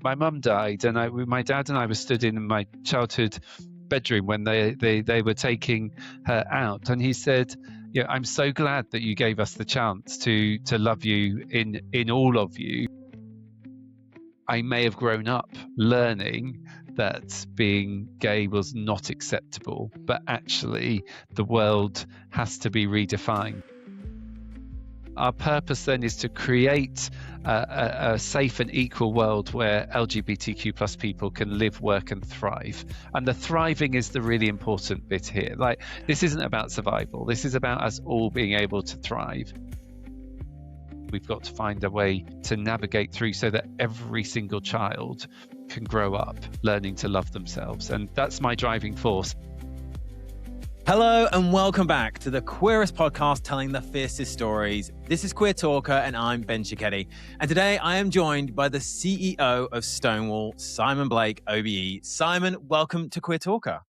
my mum died, and my dad and I were stood in my childhood bedroom when they were taking her out, and he said, I'm so glad that you gave us the chance to love you in all of you. I may have grown up learning that being gay was not acceptable, but actually the world has to be redefined. Our purpose then is to create a safe and equal world where LGBTQ plus people can live, work and thrive. And the thriving is the really important bit here. Like, this isn't about survival. This is about us all being able to thrive. We've got to find a way to navigate through so that every single child can grow up learning to love themselves. And that's my driving force. Hello and welcome back to the queerest podcast telling the fiercest stories. This is Queer Talker and I'm Ben Cicchetti. And today I am joined by the CEO of Stonewall, Simon Blake OBE. Simon, welcome to Queer Talker.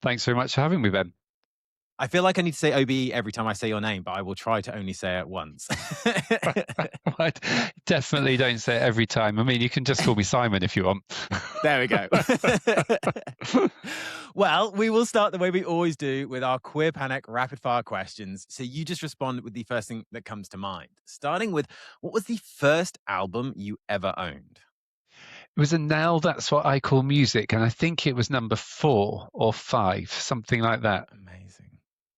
Thanks very much for having me, Ben. I feel like I need to say OBE every time I say your name, but I will try to only say it once. Definitely don't say it every time. I mean, you can just call me Simon if you want. There we go. Well, we will start the way we always do with our Queer Panic rapid fire questions. So you just respond with the first thing that comes to mind. Starting with, what was the first album you ever owned? It was a Now That's What I Call Music, and I think it was number 4 or 5, something like that.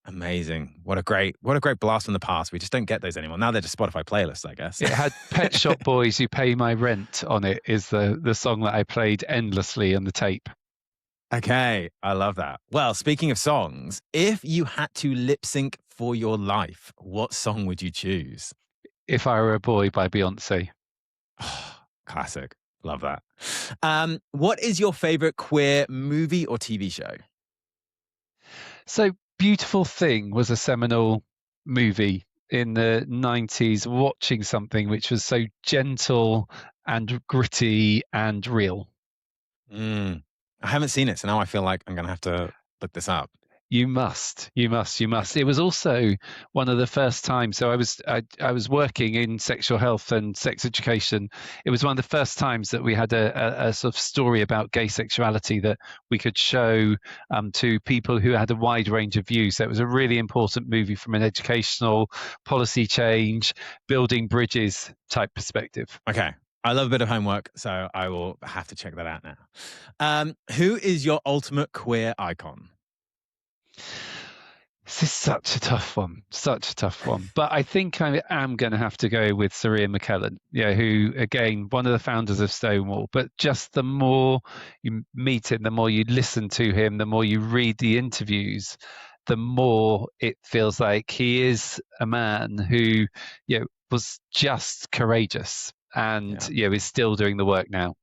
Amazing. What a great blast from the past. We just don't get those anymore. Now they're just Spotify playlists, I guess. It had Pet Shop Boys You Pay My Rent on it, is the song that I played endlessly on the tape. Okay, I love that. Well, speaking of songs, if you had to lip sync for your life, what song would you choose? If I Were a Boy by Beyonce. Classic. Love that. What is your favorite queer movie or TV show? So Beautiful Thing was a seminal movie in the 90s, watching something which was so gentle and gritty and real. I haven't seen it, so now I feel like I'm going to have to look this up. You must. It was also one of the first times. So I was working in sexual health and sex education. It was one of the first times that we had a sort of story about gay sexuality that we could show to people who had a wide range of views. So it was a really important movie from an educational, policy change, building bridges type perspective. Okay. I love a bit of homework, so I will have to check that out now. Who is your ultimate queer icon? This is such a tough one. But I think I am going to have to go with Saria McKellen, who, again, one of the founders of Stonewall. But just the more you meet him, the more you listen to him, the more you read the interviews, the more it feels like he is a man who, was just courageous and, is still doing the work now.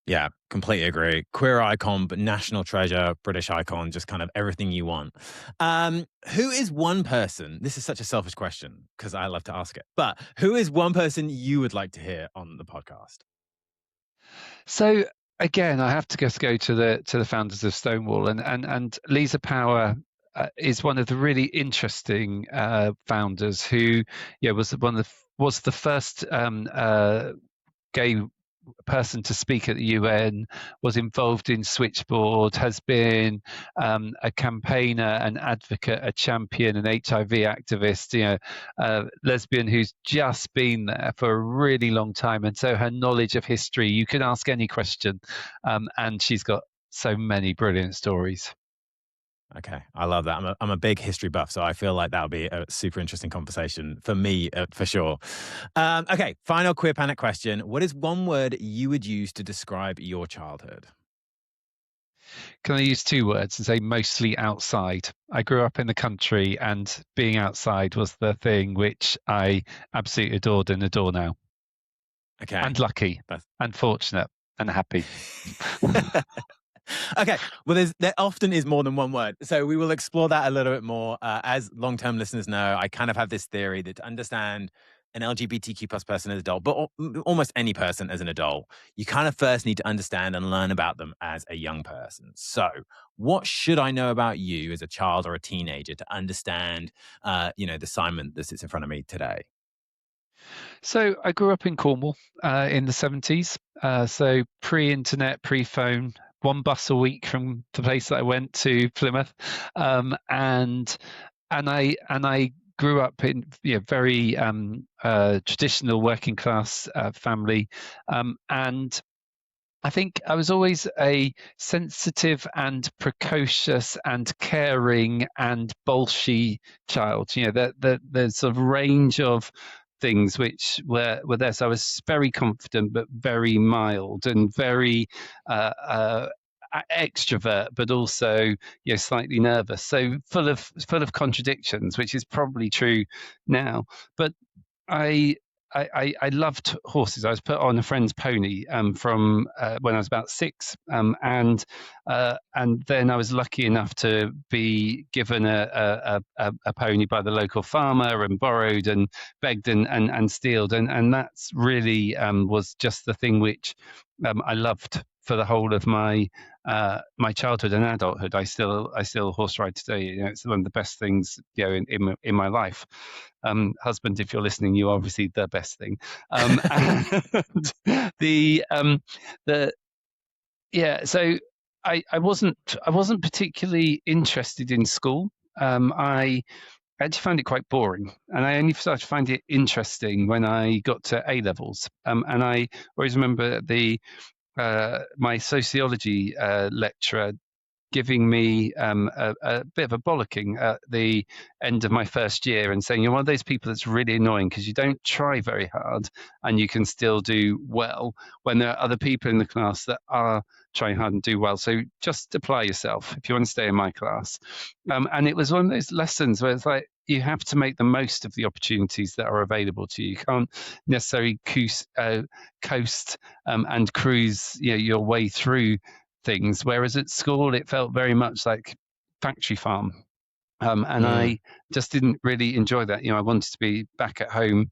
Yeah, completely agree. Queer icon, but national treasure, British icon, just kind of everything you want. Who is one person, this is such a selfish question because I love to ask it, but who is one person you would like to hear on the podcast? So again, I have to just go to the founders of Stonewall, and Lisa Power is one of the really interesting founders who was the first gay person to speak at the UN, was involved in Switchboard, has been a campaigner, an advocate, a champion, an HIV activist, lesbian who's just been there for a really long time. And so her knowledge of history, you can ask any question, and she's got so many brilliant stories. Okay, I love that. I'm a big history buff, so I feel like that'll be a super interesting conversation for me, for sure. Okay, final Queer Panic question. What is one word you would use to describe your childhood? Can I use 2 words and say mostly outside? I grew up in the country, and being outside was the thing which I absolutely adored and adore now. Okay. And lucky, and fortunate, and happy. Okay, well, there often is more than one word. So we will explore that a little bit more. As long-term listeners know, I kind of have this theory that to understand an LGBTQ plus person as an adult, but almost any person as an adult, you kind of first need to understand and learn about them as a young person. So what should I know about you as a child or a teenager to understand, the Simon that sits in front of me today? So I grew up in Cornwall in the 70s. So pre-internet, pre-phone, one bus a week from the place that I went to Plymouth, and I grew up in very traditional working class family, and I think I was always a sensitive and precocious and caring and bolshy child. The sort of range of things which were there. So I was very confident, but very mild and very extrovert, but also slightly nervous. So full of contradictions, which is probably true now. But I I loved horses. I was put on a friend's pony from when I was about 6, and then I was lucky enough to be given a pony by the local farmer and borrowed and begged and stealed, and that's really was just the thing which I loved for the whole of my childhood and adulthood. I still horse ride today. It's one of the best things in my life. Husband, if you're listening, you're obviously the best thing. And the so I wasn't particularly interested in school. I actually found it quite boring, and I only started to find it interesting when I got to A levels. And I always remember my sociology lecturer giving me a bit of a bollocking at the end of my first year and saying, you're one of those people that's really annoying because you don't try very hard and you can still do well when there are other people in the class that are trying hard and do well. So just apply yourself if you want to stay in my class. And it was one of those lessons where it's like, you have to make the most of the opportunities that are available to you. You can't necessarily coast and cruise your way through things, whereas at school it felt very much like factory farm. And Mm, I just didn't really enjoy that. I wanted to be back at home,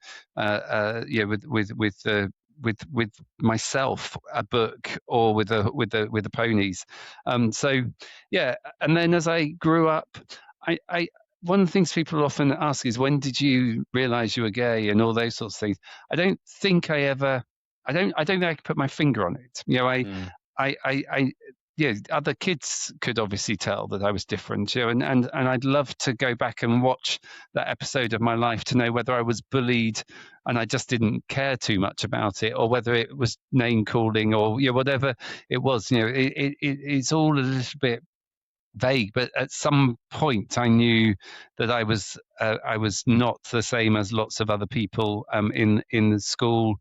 with myself, a book, or with the ponies. So yeah, and then as I grew up, I one of the things people often ask is, when did you realize you were gay and all those sorts of things. I don't think I ever. I don't think I could put my finger on it. mm, I yeah, other kids could obviously tell that I was different, and I'd love to go back and watch that episode of my life to know whether I was bullied and I just didn't care too much about it, or whether it was name calling, or whatever it was. It's all a little bit vague, but at some point I knew that I was not the same as lots of other people in the school,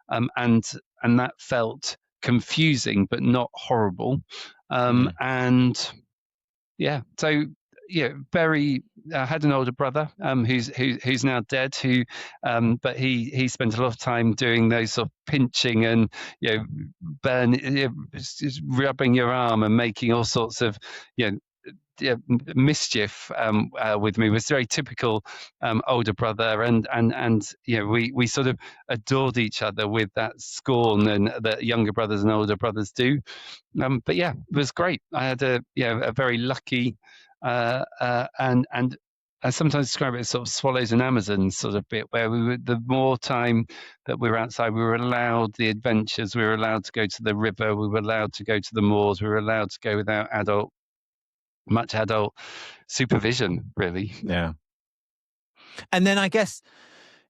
and that felt confusing but not horrible. mm, And yeah, so very. I had an older brother who's now dead. But he spent a lot of time doing those sort of pinching and burn, just rubbing your arm and making all sorts of you know mischief with me. It was very typical older brother, and we sort of adored each other with that scorn and that younger brothers and older brothers do. But yeah, it was great. I had a very lucky and I sometimes describe it as sort of swallows and Amazons sort of bit, where the more time that we were outside, we were allowed the adventures, we were allowed to go to the river, we were allowed to go to the moors, we were allowed to go without much adult supervision, really. yeah. And then I guess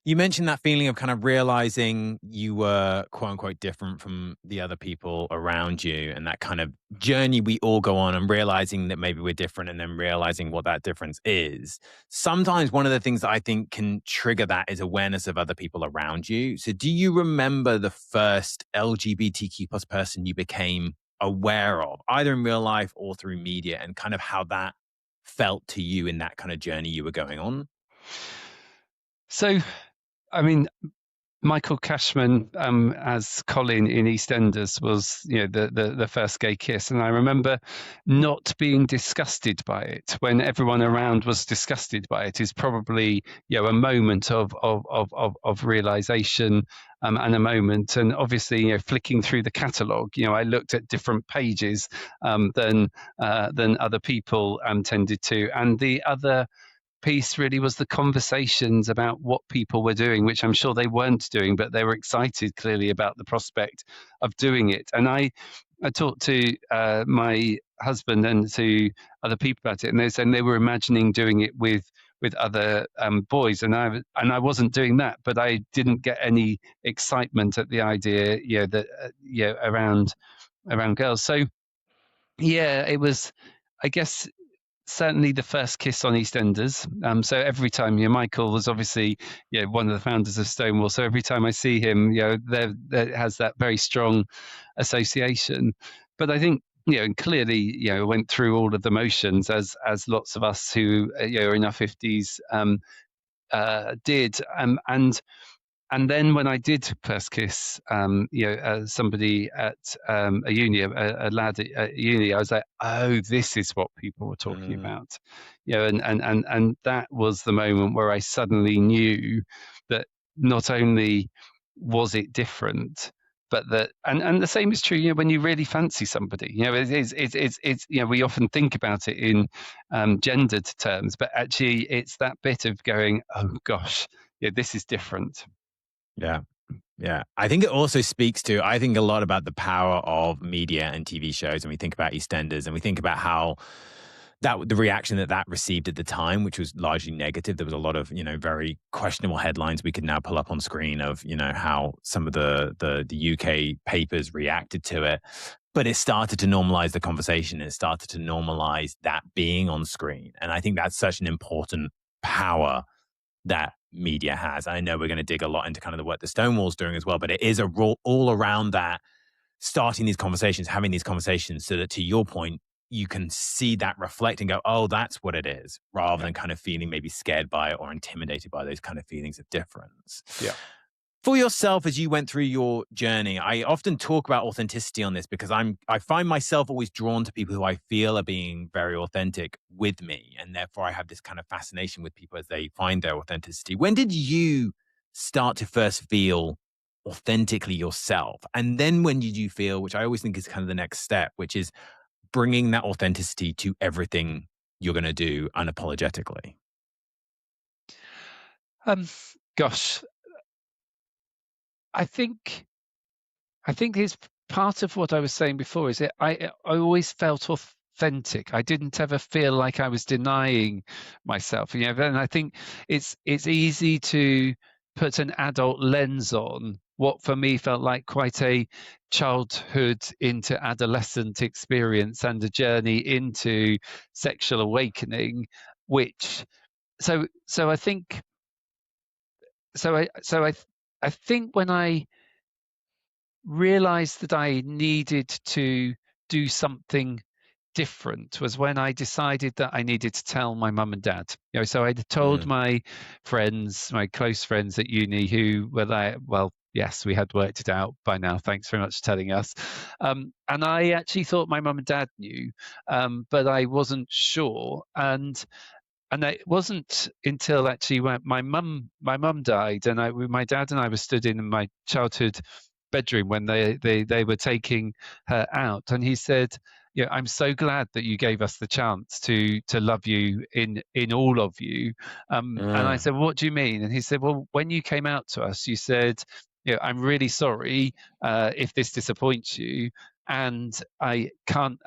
you mentioned that feeling of kind of realizing you were quote unquote different from the other people around you, and that kind of journey we all go on, and realizing that maybe we're different and then realizing what that difference is. Sometimes one of the things that I think can trigger that is awareness of other people around you. So do you remember the first LGBTQ plus person you became aware of, either in real life or through media, and kind of how that felt to you in that kind of journey you were going on? So, I mean, Michael Cashman as Colin in EastEnders was, the first gay kiss, and I remember not being disgusted by it when everyone around was disgusted by it. Is probably a moment of realization, and a moment, and obviously flicking through the catalogue, I looked at different pages than other people tended to, and the other piece really was the conversations about what people were doing, which I'm sure they weren't doing, but they were excited clearly about the prospect of doing it. And I talked to my husband and to other people about it, and they said they were imagining doing it with other boys, and I wasn't doing that, but I didn't get any excitement at the idea, that around girls. So yeah, it was, I guess, certainly the first kiss on EastEnders. So every time, Michael was obviously, one of the founders of Stonewall. So every time I see him, there has that very strong association. But I think, and clearly, went through all of the motions as lots of us who, are in our 50s did. And then when I did first kiss, somebody at a uni, a lad at uni, I was like, oh, this is what people were talking about, and that was the moment where I suddenly knew that not only was it different, but that, and the same is true, when you really fancy somebody, it's we often think about it in gendered terms, but actually it's that bit of going, oh gosh, this is different. Yeah. Yeah. I think it also speaks to, I think a lot about the power of media and TV shows. And we think about EastEnders and we think about how the reaction that received at the time, which was largely negative. There was a lot of, very questionable headlines we could now pull up on screen of, how some of the UK papers reacted to it. But it started to normalize the conversation. It started to normalize that being on screen. And I think that's such an important power that media has. I know we're going to dig a lot into kind of the work that Stonewall's doing as well, but it is a role all around that, starting these conversations, having these conversations, so that, to your point, you can see that reflect and go, oh, that's what it is, rather than kind of feeling maybe scared by it or intimidated by those kind of feelings of difference. Yeah. For yourself, as you went through your journey, I often talk about authenticity on this because I find myself always drawn to people who I feel are being very authentic with me. And therefore I have this kind of fascination with people as they find their authenticity. When did you start to first feel authentically yourself? And then when did you feel, which I always think is kind of the next step, which is bringing that authenticity to everything you're going to do unapologetically? Gosh, I think it's part of what I was saying before, is that I always felt authentic. I didn't ever feel like I was denying myself. And I think it's easy to put an adult lens on what for me felt like quite a childhood into adolescent experience and a journey into sexual awakening, which I think I think when I realized that I needed to do something different was when I decided that I needed to tell my mum and dad. So I told my friends, my close friends at uni, who were like, well, yes, we had worked it out by now. Thanks very much for telling us. And I actually thought my mum and dad knew, but I wasn't sure. And it wasn't until actually when my mum died, and my dad and I were stood in my childhood bedroom when they were taking her out, and he said, I'm so glad that you gave us the chance to love you in all of you. And I said, what do you mean? And he said, well, when you came out to us, you said, I'm really sorry if this disappoints you, and I can't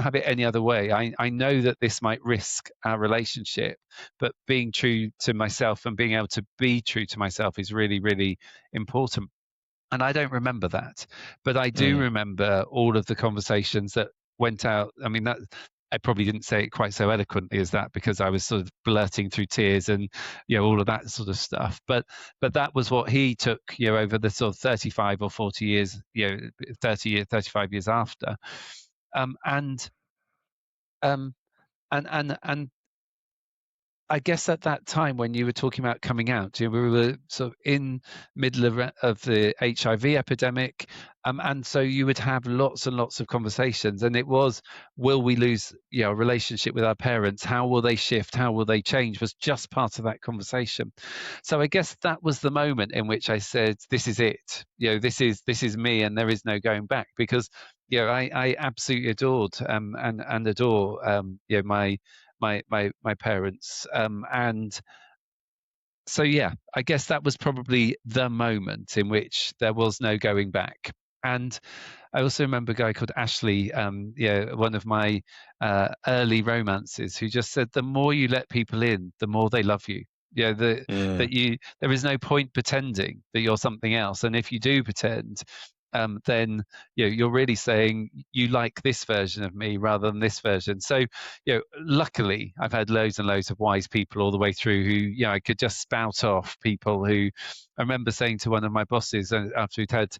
have it any other way. I know that this might risk our relationship, but being true to myself and being able to be true to myself is really, really important. And I don't remember that, but I do remember all of the conversations that went out. I mean, that I probably didn't say it quite so eloquently as that, because I was sort of blurting through tears and all of that sort of stuff. But that was what he took over the sort of 35 or 40 years, 35 years after, and I guess at that time when you were talking about coming out, we were sort of in middle of the HIV epidemic, and so you would have lots and lots of conversations, and it was, will we lose a relationship with our parents? How will they shift? How will they change? Was just part of that conversation. So I guess that was the moment in which I said, this is it. This is me, and there is no going back, because I absolutely adored and adore my parents. And so yeah, I guess that was probably the moment in which there was no going back. And I also remember a guy called Ashley, one of my early romances, who just said, "The more you let people in, the more they love you. Mm. That there is no point pretending that you're something else, and if you do pretend, then you're really saying you like this version of me rather than this version." So luckily I've had loads and loads of wise people all the way through who I could just spout off people who I remember saying to one of my bosses after we'd had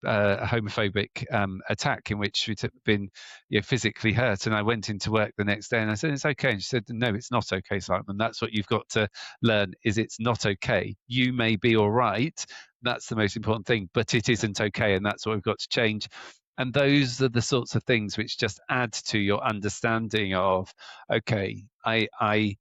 a homophobic attack in which we'd been physically hurt, and I went into work the next day and I said, "It's okay," and she said, "No, it's not okay, Simon. That's what you've got to learn, is it's not okay. You may be all right, that's the most important thing, but it isn't okay, and that's what we've got to change." And those are the sorts of things which just add to your understanding of, okay, I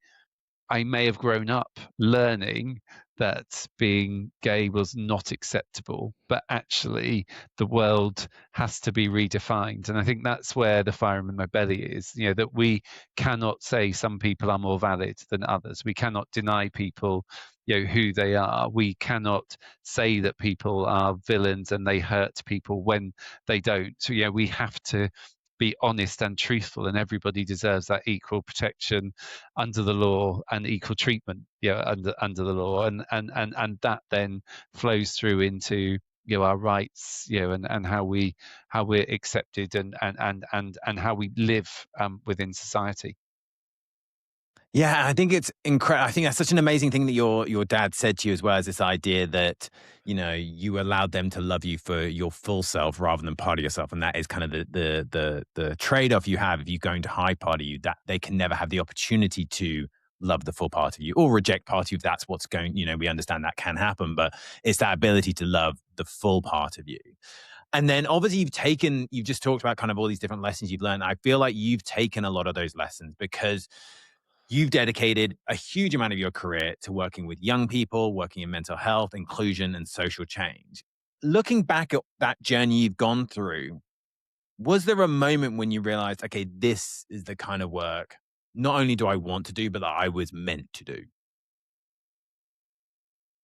may have grown up learning that being gay was not acceptable, but actually the world has to be redefined. And I think that's where the fire in my belly is, that we cannot say some people are more valid than others. We cannot deny people, who they are. We cannot say that people are villains and they hurt people when they don't. So, we have to be honest and truthful, and everybody deserves that equal protection under the law and equal treatment under the law, and that then flows through into our rights, and how we're accepted, and how we live within society. Yeah, I think it's incredible. I think that's such an amazing thing that your dad said to you as well, as this idea that you allowed them to love you for your full self rather than part of yourself, and that is kind of the trade off you have if you go into high part of you, that they can never have the opportunity to love the full part of you or reject part of you if that's what's going. We understand that can happen, but it's that ability to love the full part of you. And then obviously you've just talked about kind of all these different lessons you've learned. I feel like you've taken a lot of those lessons because you've dedicated a huge amount of your career to working with young people, working in mental health, inclusion, and social change. Looking back at that journey you've gone through, was there a moment when you realized, okay, this is the kind of work not only do I want to do, but that I was meant to do?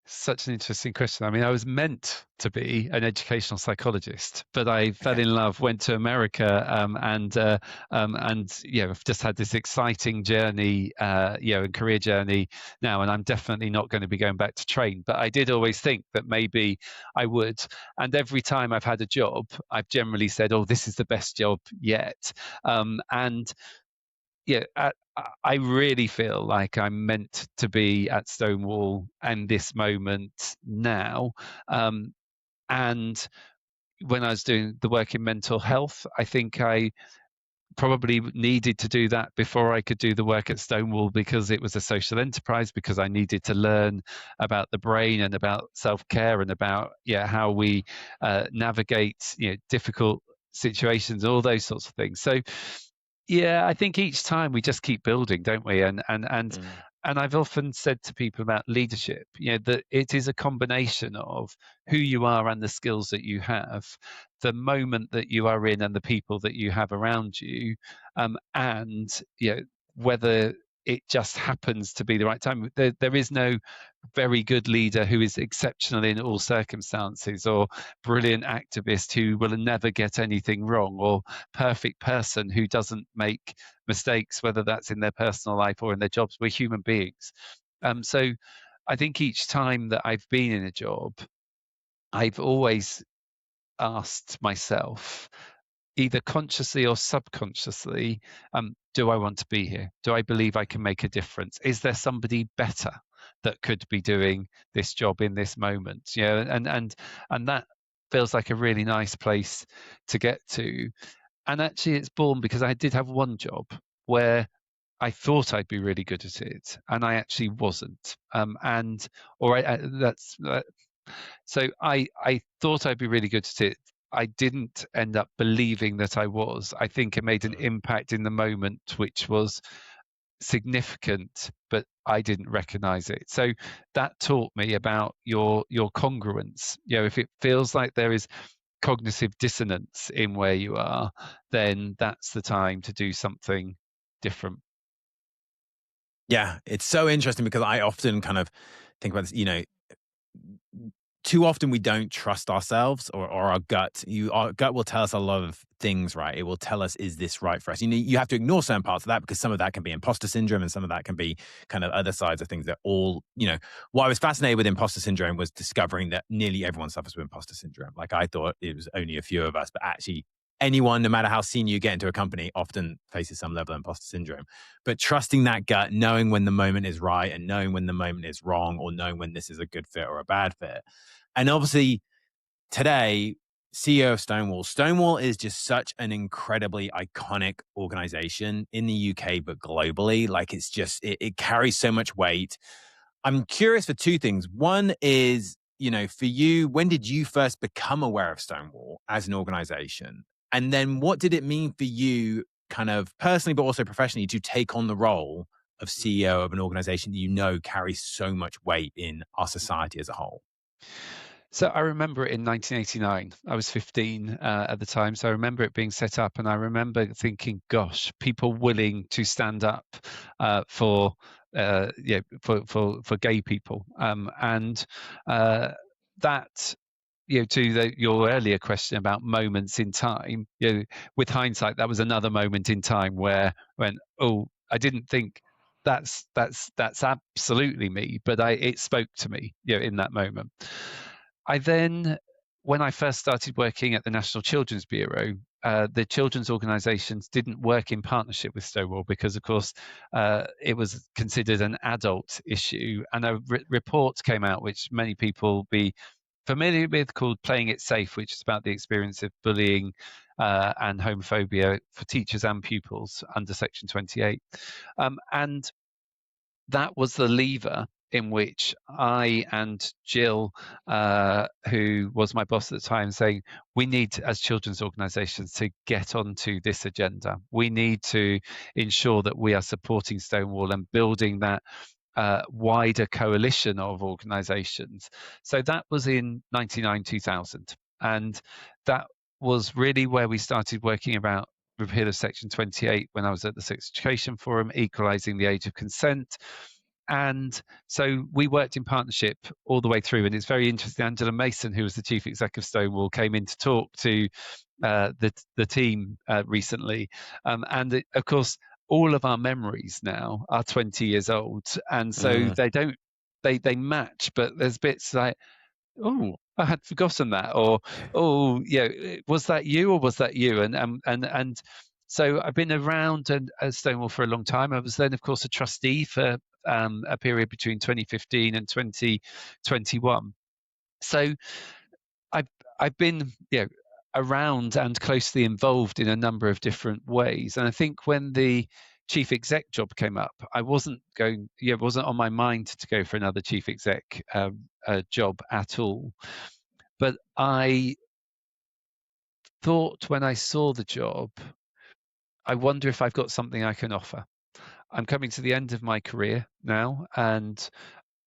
Such an interesting question. I mean, I was meant to be an educational psychologist, but I fell Okay. in love, went to America, and I've just had this exciting journey, and career journey now, and I'm definitely not going to be going back to train. But I did always think that maybe I would, and every time I've had a job, I've generally said, "Oh, this is the best job yet," and yeah, I really feel like I'm meant to be at Stonewall and this moment now. And when I was doing the work in mental health, I think I probably needed to do that before I could do the work at Stonewall, because it was a social enterprise, because I needed to learn about the brain and about self-care and about how we navigate difficult situations, all those sorts of things. So yeah, I think each time we just keep building, don't we? Mm. And I've often said to people about leadership, that it is a combination of who you are and the skills that you have, the moment that you are in and the people that you have around you, and whether it just happens to be the right time. There is no very good leader who is exceptional in all circumstances, or brilliant activist who will never get anything wrong, or perfect person who doesn't make mistakes, whether that's in their personal life or in their jobs. We're human beings. So I think each time that I've been in a job, I've always asked myself, either consciously or subconsciously, do I want to be here? Do I believe I can make a difference? Is there somebody better that could be doing this job in this moment? And that feels like a really nice place to get to. And actually, it's born because I did have one job where I thought I'd be really good at it, and I actually wasn't. And or I, that's So I thought I'd be really good at it. I didn't end up believing that I was. I think it made an Mm. impact in the moment, which was significant, but I didn't recognize it. So that taught me about your congruence. If it feels like there is cognitive dissonance in where you are, then that's the time to do something different. Yeah, it's so interesting because I often kind of think about this, too often we don't trust ourselves or our gut. Our gut will tell us a lot of things, right? It will tell us, is this right for us? You have to ignore certain parts of that because some of that can be imposter syndrome and some of that can be kind of other sides of things that what I was fascinated with imposter syndrome was discovering that nearly everyone suffers with imposter syndrome. Like I thought it was only a few of us, but actually anyone, no matter how senior you get into a company, often faces some level of imposter syndrome. But trusting that gut, knowing when the moment is right and knowing when the moment is wrong, or knowing when this is a good fit or a bad fit. And obviously today, CEO of Stonewall. Stonewall is just such an incredibly iconic organization in the UK, but globally. Like it's just, it carries so much weight. I'm curious for two things. One is, for you, when did you first become aware of Stonewall as an organization? And then what did it mean for you kind of personally, but also professionally, to take on the role of CEO of an organization that carries so much weight in our society as a whole? So I remember it in 1989. I was 15 at the time, so I remember it being set up, and I remember thinking, "Gosh, people willing to stand up for for gay people," and that. To your earlier question about moments in time, with hindsight, that was another moment in time where when I didn't think that's absolutely me, but it spoke to me, in that moment. I then, when I first started working at the National Children's Bureau, the children's organisations didn't work in partnership with Stonewall because, of course, it was considered an adult issue. And a report came out, which many people will be familiar with, called Playing It Safe, which is about the experience of bullying and homophobia for teachers and pupils under Section 28. And that was the lever in which I and Jill, who was my boss at the time, saying, we need, as children's organisations, to get onto this agenda. We need to ensure that we are supporting Stonewall and building that wider coalition of organisations. So that was in 99, 2000. And that was really where we started working about repeal of Section 28 when I was at the Sex Education Forum, equalising the age of consent. And so we worked in partnership all the way through. And it's very interesting. Angela Mason, who was the chief exec of Stonewall, came in to talk to the team recently. Of course, all of our memories now are 20 years old. And so they match, but there's bits like, oh, I had forgotten that, or was that you or was that you? And so I've been around at Stonewall for a long time. I was then, of course, a trustee for a period between 2015 and 2021. So I've been around and closely involved in a number of different ways. And I think when the chief exec job came up, I wasn't it wasn't on my mind to go for another chief exec job at all. But I thought when I saw the job, I wonder if I've got something I can offer. I'm coming to the end of my career now, and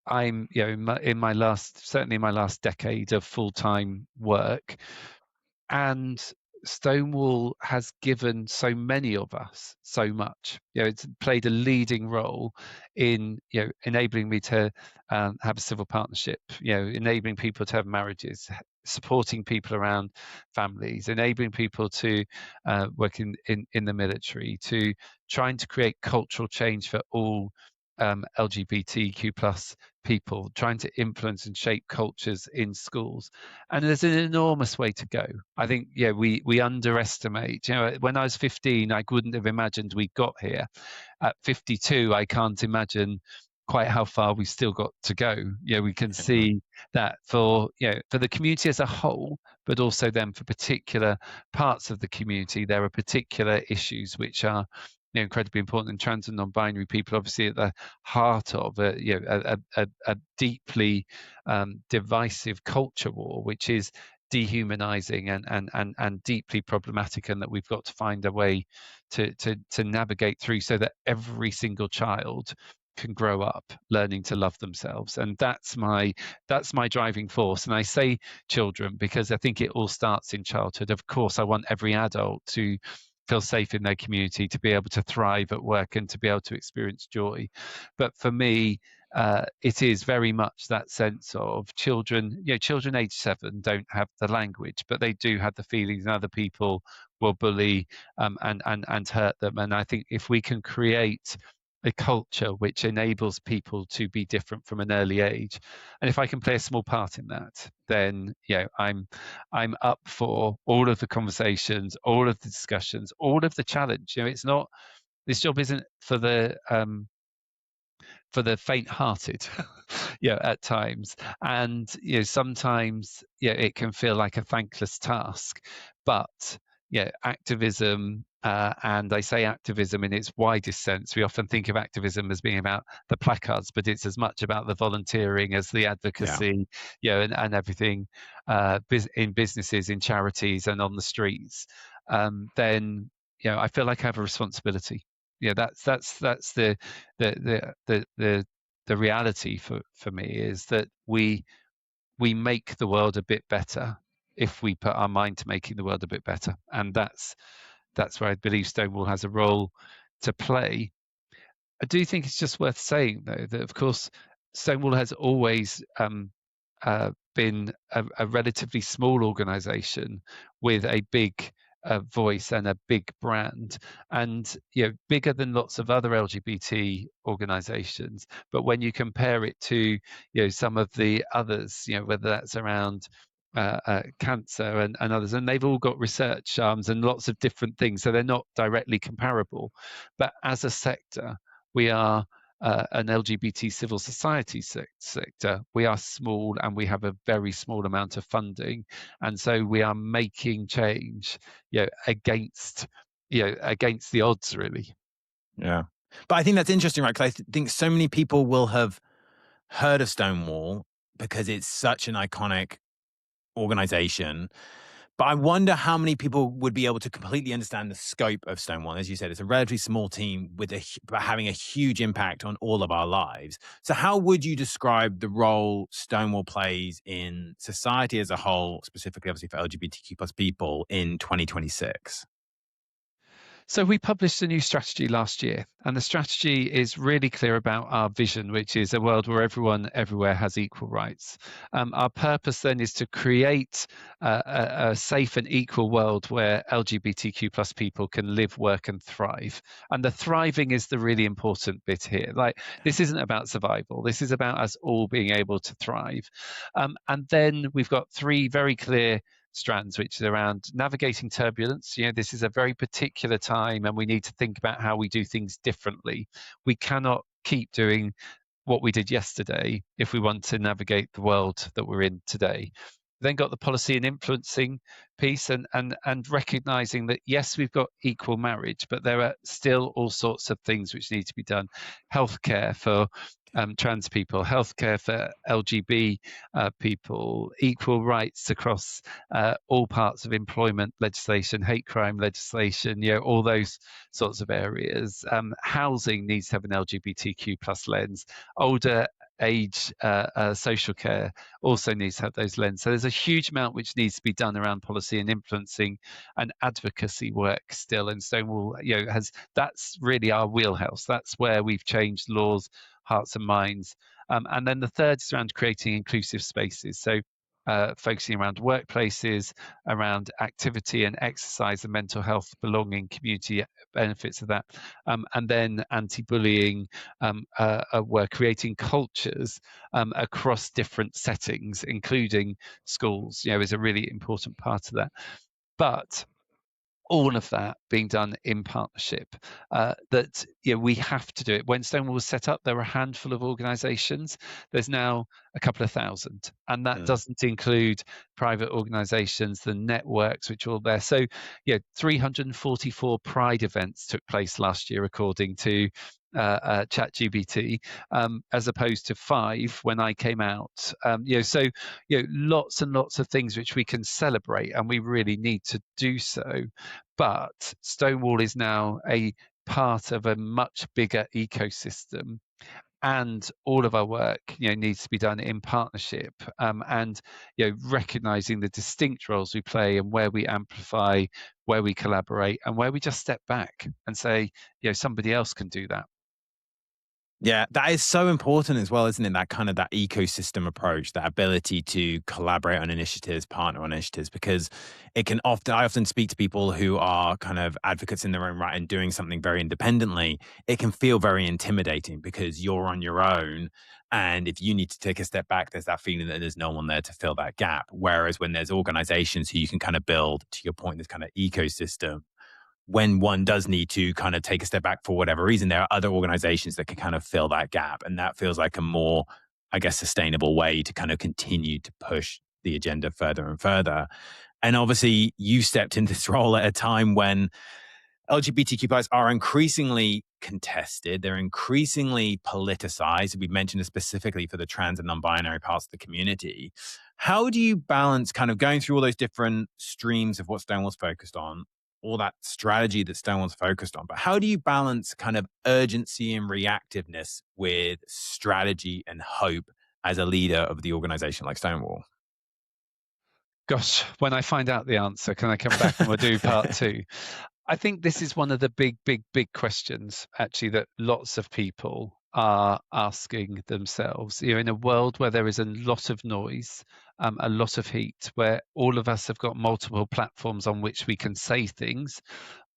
I'm in my last decade of full-time work, and Stonewall has given so many of us so much. It's played a leading role in enabling me to have a civil partnership, enabling people to have marriages, supporting people around families, enabling people to work in the military, to trying to create cultural change for all LGBTQ plus people, trying to influence and shape cultures in schools. And there's an enormous way to go. I think, we underestimate. When I was 15, I couldn't have imagined we got here. At 52, I can't imagine quite how far we've still got to go. We can see that for the community as a whole, but also then for particular parts of the community, there are particular issues which are incredibly important, and trans and non-binary people obviously at the heart of a deeply divisive culture war, which is dehumanizing and deeply problematic, and that we've got to find a way to navigate through so that every single child can grow up learning to love themselves. And that's my driving force. And I say children because I think it all starts in childhood. Of course, I want every adult to feel safe in their community, to be able to thrive at work, and to be able to experience joy. But for me, it is very much that sense of children. Children age 7 don't have the language, but they do have the feelings, and other people will bully and hurt them. And I think if we can create a culture which enables people to be different from an early age, and if I can play a small part in that, then I'm up for all of the conversations, all of the discussions, all of the challenge. It's not, this job isn't for the faint-hearted, at times. And sometimes, it can feel like a thankless task. But activism, and I say activism in its widest sense. We often think of activism as being about the placards, but it's as much about the volunteering as the advocacy, and everything, in businesses, in charities, and on the streets. Then I feel like I have a responsibility. That's the reality for me, is that we make the world a bit better if we put our mind to making the world a bit better. And that's where I believe Stonewall has a role to play. I do think it's just worth saying, though, that of course Stonewall has always been a relatively small organization with a big voice and a big brand, and bigger than lots of other LGBT organizations. But when you compare it to some of the others, whether that's around cancer and others, and they've all got research arms and lots of different things, so they're not directly comparable. But as a sector, we are an LGBT civil society sector. We are small, and we have a very small amount of funding, and so we are making change, against the odds, really. Yeah, but I think that's interesting, right? Because I think so many people will have heard of Stonewall because it's such an iconic organization. But I wonder how many people would be able to completely understand the scope of Stonewall. As you said, it's a relatively small team but having a huge impact on all of our lives. So how would you describe the role Stonewall plays in society as a whole, specifically, obviously, for LGBTQ plus people in 2026? So we published a new strategy last year, and the strategy is really clear about our vision, which is a world where everyone everywhere has equal rights. Our purpose then is to create a safe and equal world where LGBTQ plus people can live, work, and thrive. And the thriving is the really important bit here. Like, this isn't about survival. This is about us all being able to thrive. And then we've got 3 very clear strands, which is around navigating turbulence. This is a very particular time, and we need to think about how we do things differently. We cannot keep doing what we did yesterday if we want to navigate the world that we're in today. Then got the policy and influencing piece, and recognizing that, yes, we've got equal marriage, but there are still all sorts of things which need to be done. Healthcare for trans people, healthcare for LGB people, equal rights across all parts of employment legislation, hate crime legislation, all those sorts of areas. Housing needs to have an LGBTQ plus lens. Older age social care also needs to have those lenses. So there's a huge amount which needs to be done around policy and influencing and advocacy work still. And Stonewall, that's really our wheelhouse. That's where we've changed laws, hearts and minds. And then the third is around creating inclusive spaces. So focusing around workplaces, around activity and exercise and mental health, belonging, community benefits of that. And then anti-bullying, we're creating cultures across different settings, including schools, is a really important part of that. But all of that being done in partnership, that we have to do it. When Stonewall was set up, there were a handful of organizations. There's now a couple of thousand, and that doesn't include private organizations, the networks which are all there. So 344 Pride events took place last year, according to ChatGPT, as opposed to 5 when I came out. So lots and lots of things which we can celebrate, and we really need to do so. But Stonewall is now a part of a much bigger ecosystem, and all of our work, needs to be done in partnership, and recognizing the distinct roles we play and where we amplify, where we collaborate, and where we just step back and say, somebody else can do that. Yeah, that is so important as well, isn't it? That kind of that ecosystem approach, that ability to collaborate on initiatives, partner on initiatives, because I often speak to people who are kind of advocates in their own right and doing something very independently. It can feel very intimidating because you're on your own. And if you need to take a step back, there's that feeling that there's no one there to fill that gap. Whereas when there's organizations who you can kind of build, to your point, this kind of ecosystem, when one does need to kind of take a step back for whatever reason, there are other organizations that can kind of fill that gap. And that feels like a more, I guess, sustainable way to kind of continue to push the agenda further and further. And obviously, you stepped into this role at a time when LGBTQ plus are increasingly contested. They're increasingly politicized. We've mentioned it specifically for the trans and non-binary parts of the community. How do you balance kind of going through all those different streams of what Stonewall's focused on, all that strategy that Stonewall's focused on, but how do you balance kind of urgency and reactiveness with strategy and hope as a leader of the organization like Stonewall? Gosh, when I find out the answer, can I come back and we'll do part two? I think this is one of the big, big, big questions, actually, that lots of people are asking themselves. In a world where there is a lot of noise, a lot of heat, where all of us have got multiple platforms on which we can say things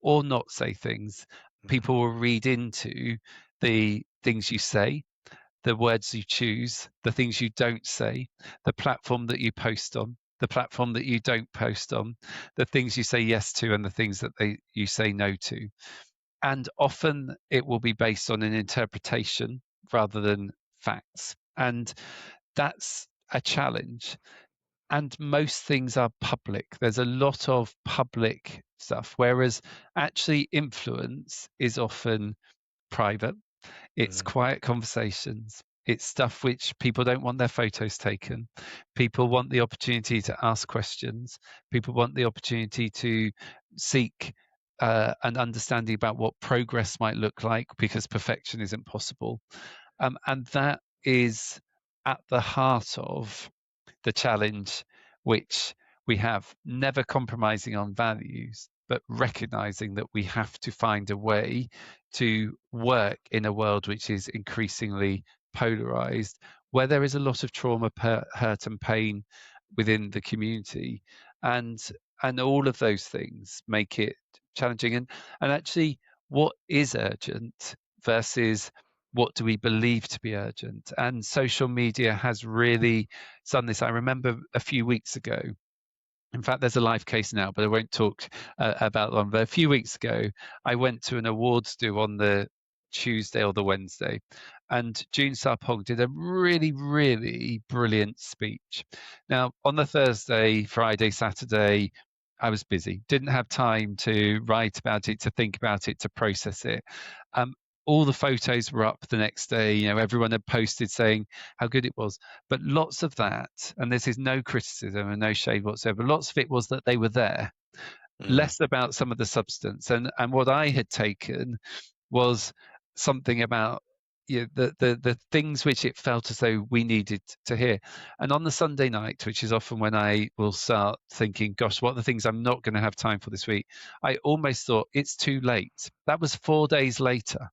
or not say things, people will read into the things you say, the words you choose, the things you don't say, the platform that you post on, the platform that you don't post on, the things you say yes to and the things that you say no to. And often it will be based on an interpretation rather than facts. And that's a challenge. And most things are public. There's a lot of public stuff, whereas actually influence is often private. It's quiet conversations. It's stuff which people don't want their photos taken. People want the opportunity to ask questions. People want the opportunity to seek an understanding about what progress might look like, because perfection isn't possible. And that is at the heart of the challenge which we have, never compromising on values, but recognizing that we have to find a way to work in a world which is increasingly polarized, where there is a lot of trauma, hurt, and pain within the community, and all of those things make it challenging. And actually, what is urgent versus what do we believe to be urgent? And social media has really done this. I remember a few weeks ago, in fact, there's a live case now, but I won't talk about one. But a few weeks ago, I went to an awards do on the Tuesday or the Wednesday, and June Sarpong did a really, really brilliant speech. Now, on the Thursday, Friday, Saturday, I was busy, didn't have time to write about it, to think about it, to process it. All the photos were up the next day. Everyone had posted saying how good it was. But lots of that, and this is no criticism and no shade whatsoever, lots of it was that they were there, less about some of the substance. And what I had taken was something about the things which it felt as though we needed to hear. And on the Sunday night, which is often when I will start thinking, gosh, what are the things I'm not going to have time for this week? I almost thought it's too late. That was 4 days later.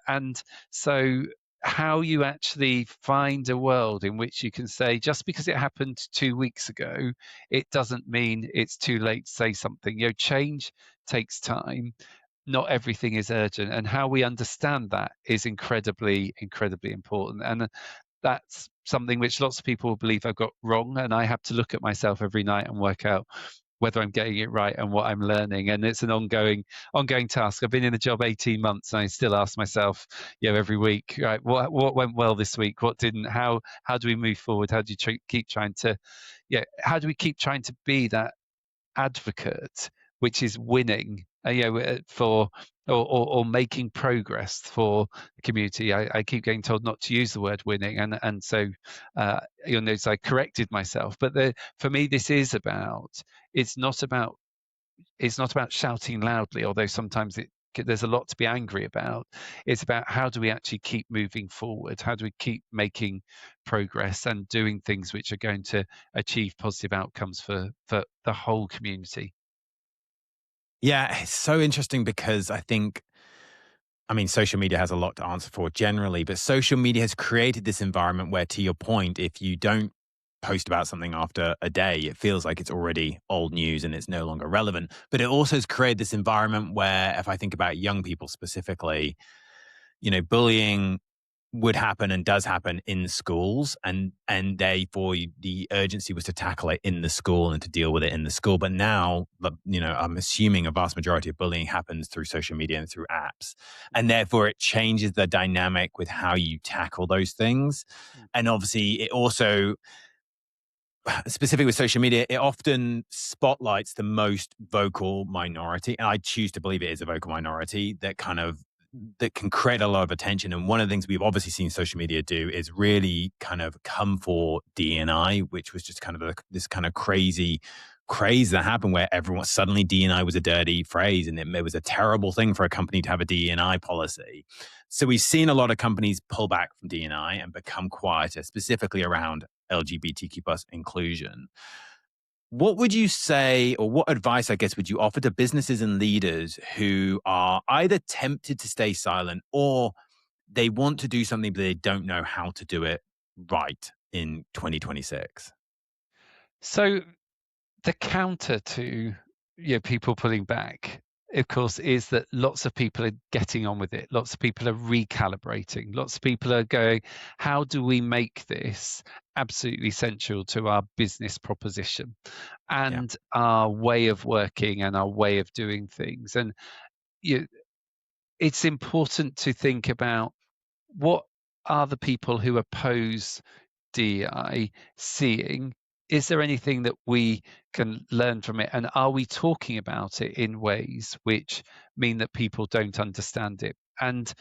And so how you actually find a world in which you can say, just because it happened 2 weeks ago, it doesn't mean it's too late to say something. Change takes time. Not everything is urgent, and how we understand that is incredibly, incredibly important. And that's something which lots of people believe I've got wrong, and I have to look at myself every night and work out whether I'm getting it right and what I'm learning. And it's an ongoing task. I've been in the job 18 months, and I still ask myself, every week, right, what went well this week, what didn't, how do we move forward, how do you keep trying to how do we keep trying to be that advocate which is winning, for or making progress for the community. I keep getting told not to use the word winning, and so so I corrected myself. But for me, this is about. It's not about shouting loudly, although sometimes it there's a lot to be angry about. It's about how do we actually keep moving forward? How do we keep making progress and doing things which are going to achieve positive outcomes for the whole community? Yeah, it's so interesting because I mean, social media has a lot to answer for generally, but social media has created this environment where, to your point, if you don't post about something after a day, it feels like it's already old news and it's no longer relevant. But it also has created this environment where, if I think about young people specifically, bullying would happen and does happen in schools, and therefore the urgency was to tackle it in the school and to deal with it in the school. But now, I'm assuming a vast majority of bullying happens through social media and through apps, and therefore it changes the dynamic with how you tackle those things. And obviously, it also, specifically with social media, it often spotlights the most vocal minority, and I choose to believe it is a vocal minority that can create a lot of attention. And one of the things we've obviously seen social media do is really kind of come for D&I, which was just kind of this kind of crazy craze that happened where everyone suddenly D&I was a dirty phrase, and it was a terrible thing for a company to have a D&I policy. So we've seen a lot of companies pull back from D&I and become quieter, specifically around LGBTQ plus inclusion. What would you say, or what advice, I guess, would you offer to businesses and leaders who are either tempted to stay silent or they want to do something, but they don't know how to do it right in 2026? So the counter to people pulling back, of course, is that lots of people are getting on with it. Lots of people are recalibrating. Lots of people are going, how do we make this absolutely essential to our business proposition Yeah. and our way of working and our way of doing things? And it's important to think about what are the people who oppose DEI seeing? Is there anything that we can learn from it? And are we talking about it in ways which mean that people don't understand it? And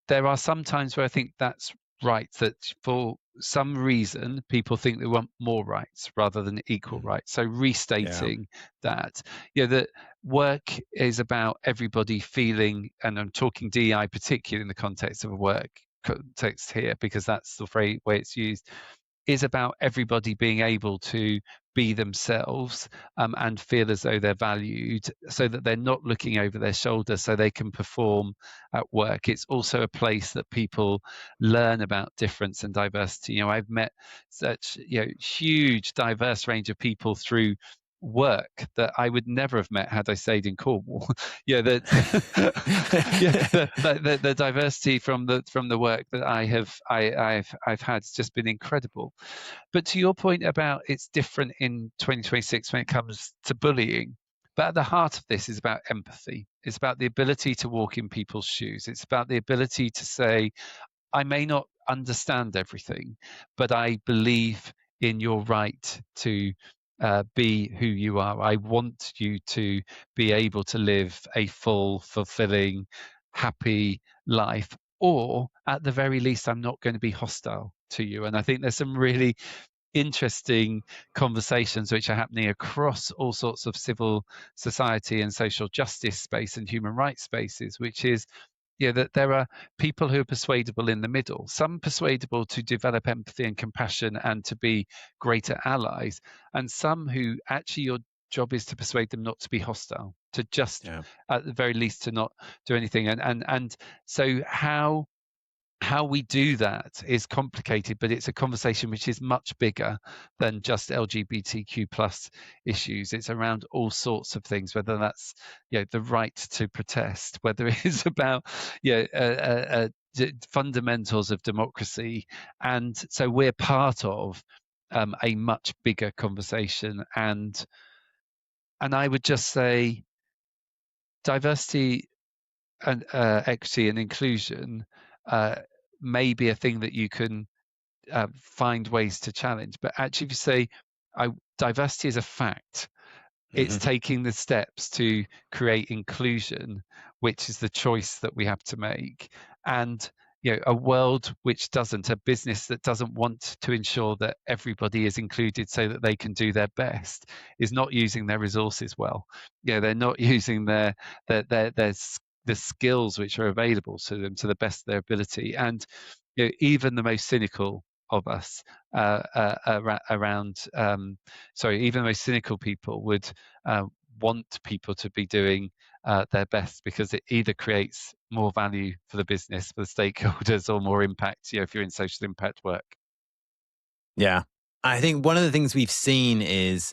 there are some times where I think that's right, that for some reason people think they want more rights rather than equal Mhm. rights. So Yeah. restating that, that work is about everybody feeling, and I'm talking DEI particularly in the context of a work context here because that's the way it's used, is about everybody being able to be themselves and feel as though they're valued so that they're not looking over their shoulder so they can perform at work. It's also a place that people learn about difference and diversity. I've met such huge diverse range of people through work that I would never have met had I stayed in Cornwall. That the diversity from the work that I've had has just been incredible. But to your point about it's different in 2026 when it comes to bullying, but at the heart of this is about empathy. It's about the ability to walk in people's shoes. It's about the ability to say, I may not understand everything, but I believe in your right to be who you are. I want you to be able to live a full, fulfilling, happy life. Or at the very least, I'm not going to be hostile to you. And I think there's some really interesting conversations which are happening across all sorts of civil society and social justice space and human rights spaces, which is that there are people who are persuadable in the middle, some persuadable to develop empathy and compassion and to be greater allies, and some who actually your job is to persuade them not to be hostile, to just Yeah. at the very least to not do anything. And so how we do that is complicated, but it's a conversation which is much bigger than just LGBTQ plus issues. It's around all sorts of things, whether that's the right to protest, whether it is about fundamentals of democracy, and so we're part of a much bigger conversation. And I would just say diversity and equity and inclusion uh, may be a thing that you can find ways to challenge. But actually, if you say diversity is a fact, it's Hmm. taking the steps to create inclusion, which is the choice that we have to make. And a world which doesn't, a business that doesn't want to ensure that everybody is included so that they can do their best, is not using their resources well. They're not using their the skills which are available to them to the best of their ability. And even the most cynical of us even the most cynical people would want people to be doing their best, because it either creates more value for the business, for the stakeholders, or more impact, if you're in social impact work. Yeah. I think one of the things we've seen is,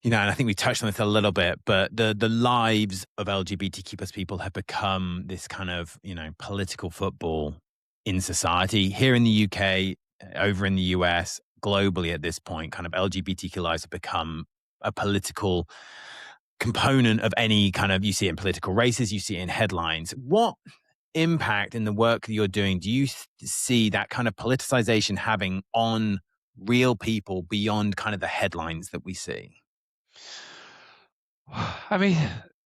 and I think we touched on this a little bit, but the lives of LGBTQ plus people have become this kind of, political football in society. Here in the UK, over in the US, globally at this point, kind of LGBTQ lives have become a political component of any kind of, you see it in political races, you see it in headlines. What impact in the work that you're doing do you see that kind of politicization having on real people beyond kind of the headlines that we see? I mean,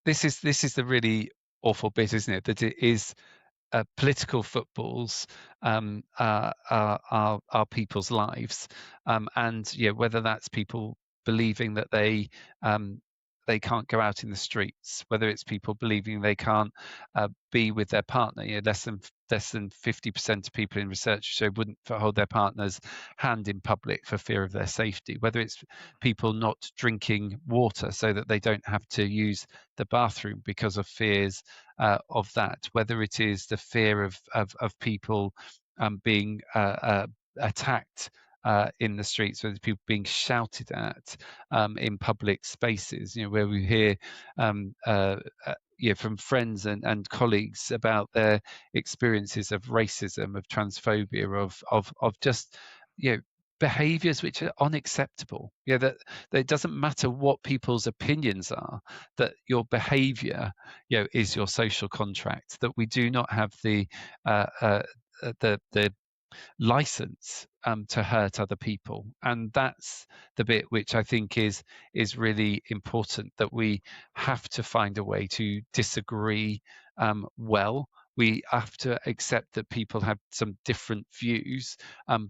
this is the really awful bit, isn't it? That it is political footballs are people's lives, and whether that's people believing that they can't go out in the streets, whether it's people believing they can't be with their partner. Less than 50% of people in research show wouldn't hold their partner's hand in public for fear of their safety. Whether it's people not drinking water so that they don't have to use the bathroom because of fears of that. Whether it is the fear of people being attacked in the streets, whether people being shouted at in public spaces, where we hear from friends and colleagues about their experiences of racism, of transphobia, of just behaviors which are unacceptable. That it doesn't matter what people's opinions are, that your behavior is your social contract, that we do not have the license to hurt other people. And that's the bit which I think is really important, that we have to find a way to disagree well. We have to accept that people have some different views,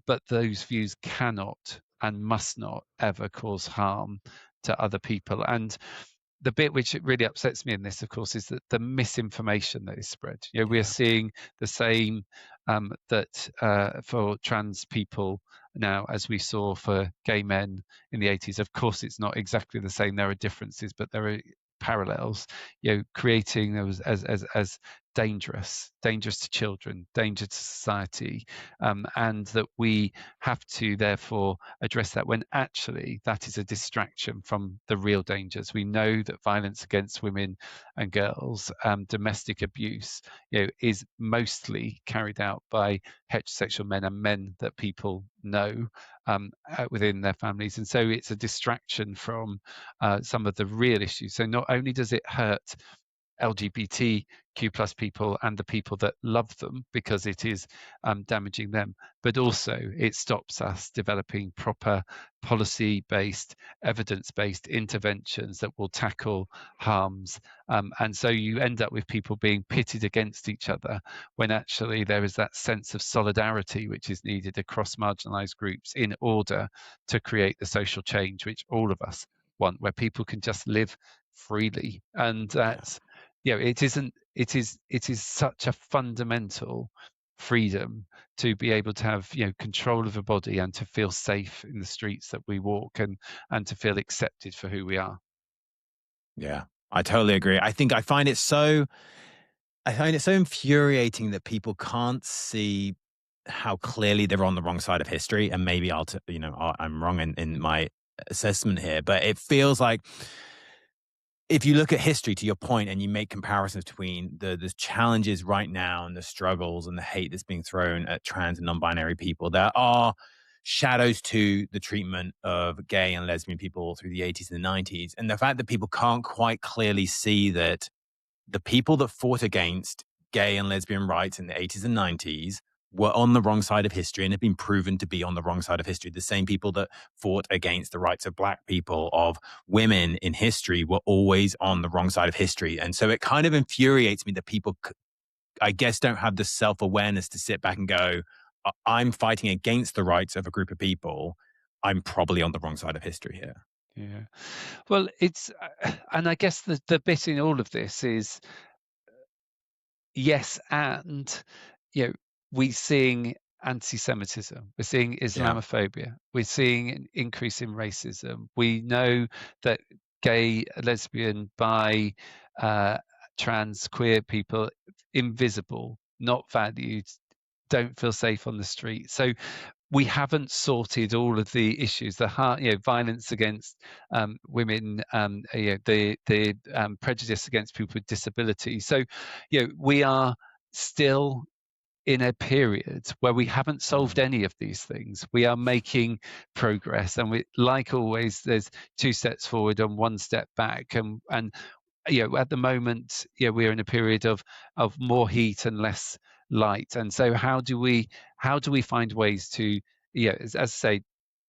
but those views cannot and must not ever cause harm to other people. And the bit which really upsets me in this, of course, is that the misinformation that is spread. We are seeing the same that for trans people now as we saw for gay men in the 80s. Of course, it's not exactly the same. There are differences, but there are parallels. Creating those as dangerous to children, danger to society, and that we have to therefore address that, when actually that is a distraction from the real dangers. We know that violence against women and girls, domestic abuse, is mostly carried out by heterosexual men and men that people know within their families, and so it's a distraction from some of the real issues. So not only does it hurt LGBTQ plus people and the people that love them, because it is damaging them, but also it stops us developing proper policy-based, evidence-based interventions that will tackle harms. And so you end up with people being pitted against each other, when actually there is that sense of solidarity which is needed across marginalized groups in order to create the social change which all of us want, where people can just live freely. And that's it is such a fundamental freedom to be able to have control of a body and to feel safe in the streets that we walk, and to feel accepted for who we are. Yeah, I totally agree. I find it so infuriating that people can't see how clearly they're on the wrong side of history. And maybe I'm wrong in my assessment here, but it feels like, if you look at history, to your point, and you make comparisons between the challenges right now and the struggles and the hate that's being thrown at trans and non-binary people, there are shadows to the treatment of gay and lesbian people through the 80s and the 90s. And the fact that people can't quite clearly see that the people that fought against gay and lesbian rights in the 80s and 90s were on the wrong side of history and have been proven to be on the wrong side of history. The same people that fought against the rights of black people, of women in history, were always on the wrong side of history. And so it kind of infuriates me that people, I guess, don't have the self-awareness to sit back and go, I'm fighting against the rights of a group of people. I'm probably on the wrong side of history here. Yeah. Well, it's, and I guess the bit in all of this is, yes, and we're seeing anti-Semitism, we're seeing Yeah. Islamophobia, we're seeing an increase in racism. We know that gay, lesbian, bi, uh, trans, queer people invisible, not valued, don't feel safe on the street. So we haven't sorted all of the issues, the violence against women, the prejudice against people with disabilities. So, we are still in a period where we haven't solved Mm. any of these things. We are making progress, and we, like always, there's two steps forward and one step back, and at the moment, we're in a period of more heat and less light. And so, how do we find ways to, as I say,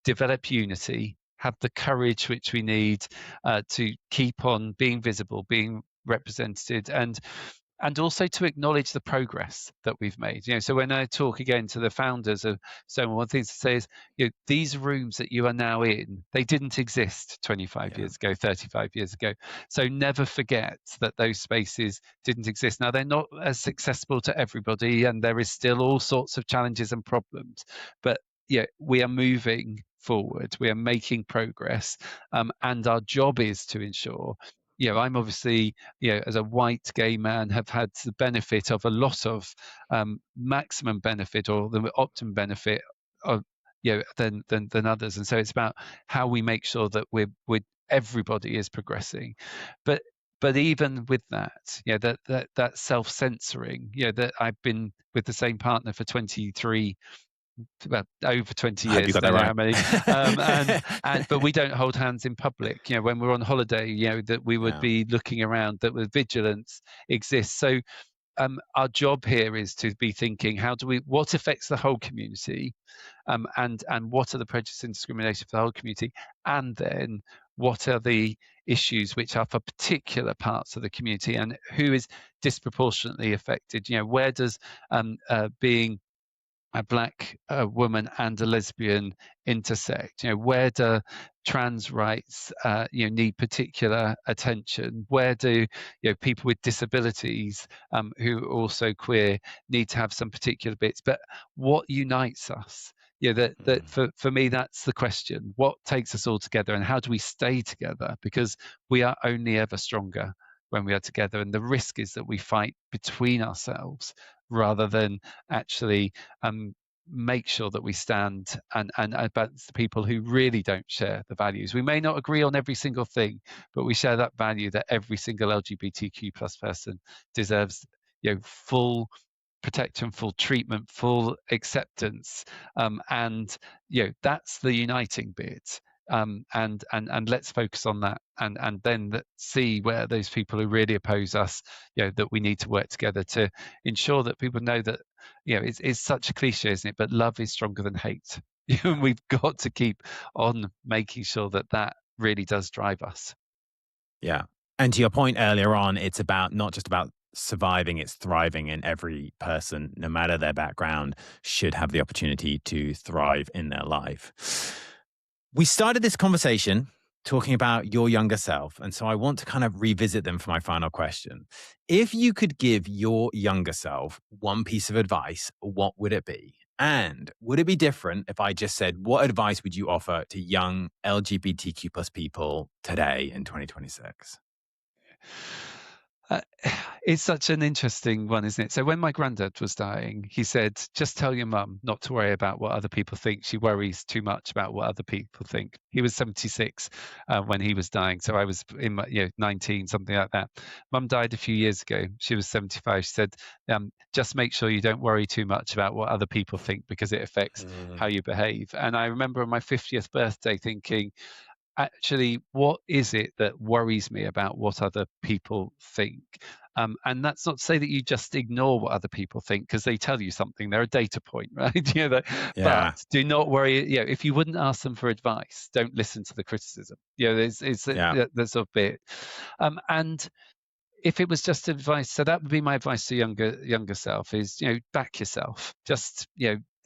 develop unity, have the courage which we need to keep on being visible, being represented, and also to acknowledge the progress that we've made. So when I talk again to the founders of Stonewall, one thing to say is, these rooms that you are now in, they didn't exist 25 Yeah. years ago, 35 years ago. So never forget that those spaces didn't exist. Now, they're not as accessible to everybody, and there is still all sorts of challenges and problems. But we are moving forward, we are making progress, and our job is to ensure. I'm obviously, as a white gay man, have had the benefit of a lot of maximum benefit, or the optimum benefit of, than others. And so it's about how we make sure that we're everybody is progressing. But even with that, that self-censoring, that I've been with the same partner for 23, well, over 20 I hope you years, got that don't know how right. many, and but we don't hold hands in public. When we're on holiday, that we would Yeah. be looking around, that with vigilance exists. So our job here is to be thinking, what affects the whole community, and what are the prejudice and discrimination for the whole community, and then what are the issues which are for particular parts of the community, and who is disproportionately affected. Where does being a black woman and a lesbian intersect? Where do trans rights need particular attention? Where do people with disabilities who are also queer need to have some particular bits? But what unites us? That Mm. for me, that's the question. What takes us all together, and how do we stay together? Because we are only ever stronger when we are together, and the risk is that we fight between ourselves rather than actually make sure that we stand and about the people who really don't share the values. We may not agree on every single thing, but we share that value that every single LGBTQ plus person deserves, full protection, full treatment, full acceptance, and that's the uniting bit. And let's focus on that, and then see where those people who really oppose us, that we need to work together to ensure that people know that, it's such a cliche, isn't it? But love is stronger than hate. Yeah. We've got to keep on making sure that really does drive us. Yeah. And to your point earlier on, it's about not just about surviving, it's thriving. And every person, no matter their background, should have the opportunity to thrive in their life. We started this conversation talking about your younger self. And so I want to kind of revisit them for my final question. If you could give your younger self one piece of advice, what would it be? And would it be different if I just said, what advice would you offer to young LGBTQ plus people today in 2026? Uh, it's such an interesting one, isn't it? So when my granddad was dying, he said, "Just tell your mum not to worry about what other people think. She worries too much about what other people think." He was 76 when he was dying, so I was in my 19, something like that. Mum died a few years ago. She was 75. She said, "Just make sure you don't worry too much about what other people think, because it affects how Mm. you behave." And I remember on my 50th birthday thinking, actually, what is it that worries me about what other people think? And that's not to say that you just ignore what other people think, because they tell you something. They're a data point, right? But Yeah. do not worry. If you wouldn't ask them for advice, don't listen to the criticism. It's Yeah. there's a bit. And if it was just advice, so that would be my advice to younger self is, back yourself. Just,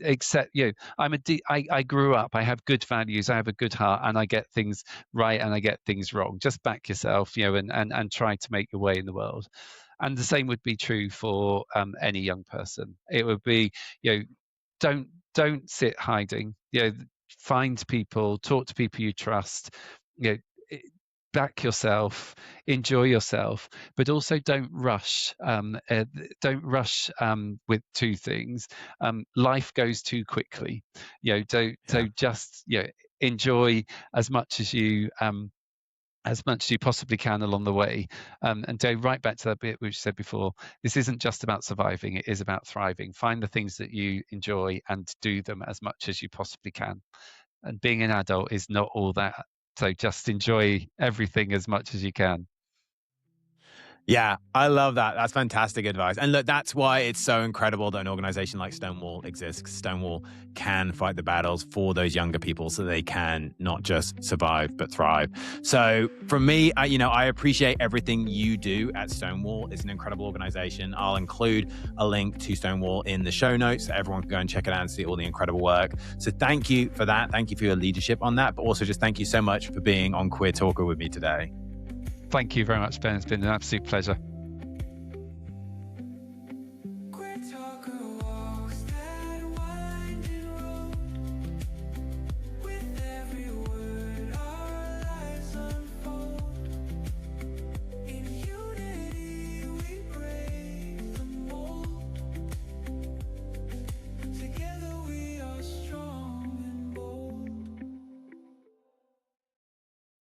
accept, I grew up, I have good values, I have a good heart, and I get things right and I get things wrong. Just back yourself, and try to make your way in the world. And the same would be true for any young person. It would be, don't sit hiding. Find people, talk to people you trust. Back yourself, enjoy yourself, but also don't rush. Don't rush with two things. Life goes too quickly. So just enjoy as much as you possibly can along the way, and go right back to that bit which you said before. This isn't just about surviving; it is about thriving. Find the things that you enjoy and do them as much as you possibly can. And being an adult is not all that. So just enjoy everything as much as you can. Yeah, I love that. That's fantastic advice. And look, that's why it's so incredible that an organization like Stonewall exists. 'Cause Stonewall can fight the battles for those younger people so they can not just survive, but thrive. So from me, I appreciate everything you do at Stonewall. It's an incredible organization. I'll include a link to Stonewall in the show notes so everyone can go and check it out and see all the incredible work. So thank you for that. Thank you for your leadership on that. But also just thank you so much for being on Queer Talker with me today. Thank you very much, Ben. It's been an absolute pleasure.